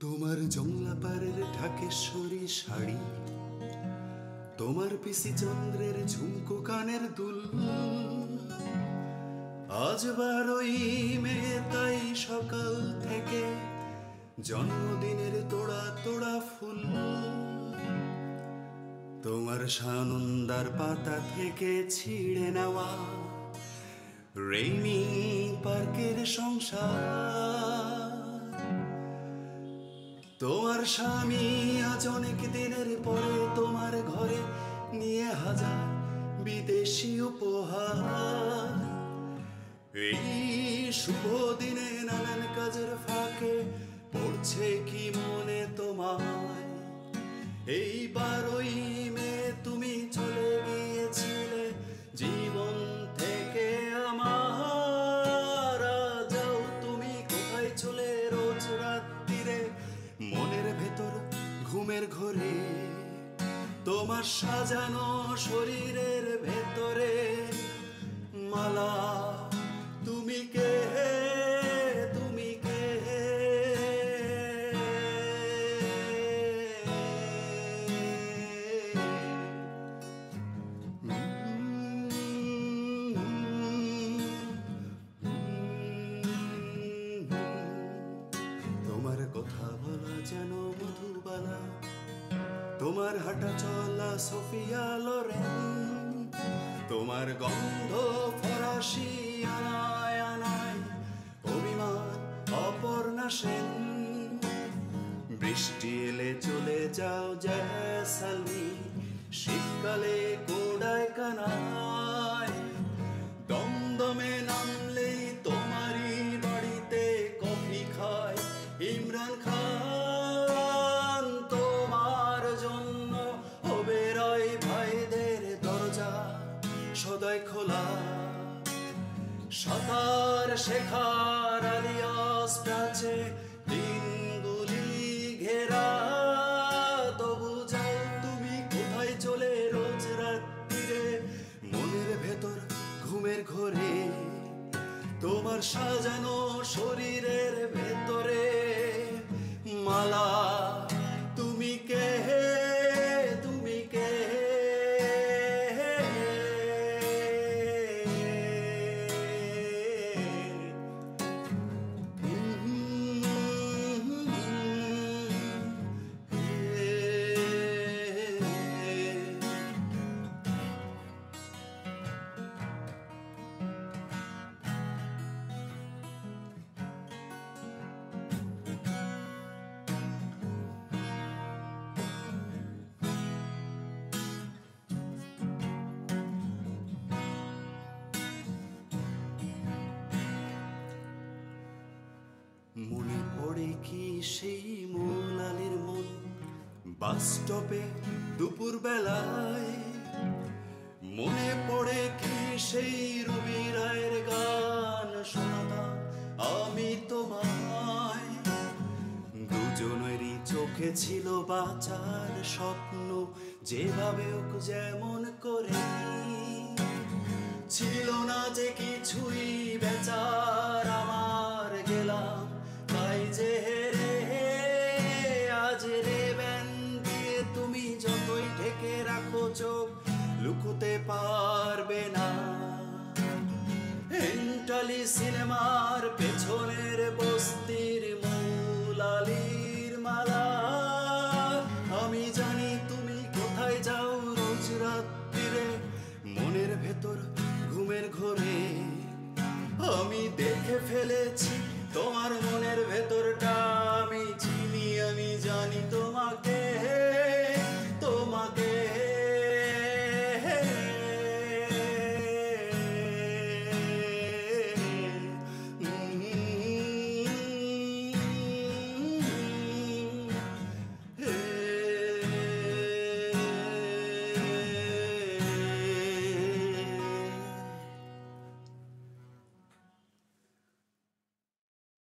তোমার জংলা পাড়ের ঢাকেশ্বরী শাড়ি, তোমার পিসি চন্দ্রের ঝুমকো কানের দুল, আজ 12ই মে তাই সকাল থেকে জন্মদিনের তোড়া তোড়া ফুল। তোমার সানন্দার পাতা থেকে ছিঁড়ে নেওয়া রেইনি পার্কের সংসার। তোমার স্বামী আজ অনেক দিনের পরে তোমার ঘরে নিয়ে হাজার বিদেশি উপহার। এই শুভ দিনে নানান কাজের ফাঁকে পড়ছে কি মনে তোমায়, এই 12ই মে তুমি চলে গিয়েছিলে জীবন থেকে আমার। যাও তুমি কোথায় চলে রোজ রাত্রিরে মনের ভেতর ঘুমের ঘরে, তোমার সাজানো শরীরের ভেতরে মালা। তুমি কে, তুমি কে? তোমার কথা বলা যেন মধুবালা, তোমার হাঁটা চলা সোফিয়া লোরেন, তোমার গন্ধ ফরাসি আনায় আনায় অভিমান অপর্ণা সেন। বৃষ্টি এলে চলে যাও জয়সালমি, শীতকালে কোডায় কানায়, দমদমে নামলেই তোমারই বাড়িতে কফি খায় ইমরান খান। তোমার জন্য ওবেরয় ভাইদের দরজা সদাই খোলা, সাঁতার শেখার আলিয়াস প্রাচে দিনগুলি ঘেরা। তবু যাও তুমি কোথায় চলে রোজ রাত্রিরে মনের ভেতর ঘুমের ঘরে, তোমার সাজানো শরীরের ভেতরে মালা। তুমি কে, তুমি কে? মনে পড়ে কি সেই মৌলালির মন বাস স্টপে দুপুর বেলায়? মনে পড়ে কি সেই রবি রায়ের গান শোনাতাম আমি তোমায়? দুজনেরই চোখে ছিল বাঁচার স্বপ্ন, যেভাবে হোক যেমন করে। ছিল না যে কিছুই বেচার আমার, গেলাম তাই যে হেরে। আজ রে ব্যান দিয়ে তুমি যতই ঢেকে রাখো চোখ লুকোতে পারবে না। এন্টালি সিনেমার পেছনের বস্তির মৌলালির মালা। আমি জানি তুমি কোথায় যাও রোজ রাত্রিরে মনের ভেতর ঘুমের ঘরে। আমি দেখে ফেলেছি তোমার মনের ভেতরটা, আমি চিনি, আমি জানি তোমাকে।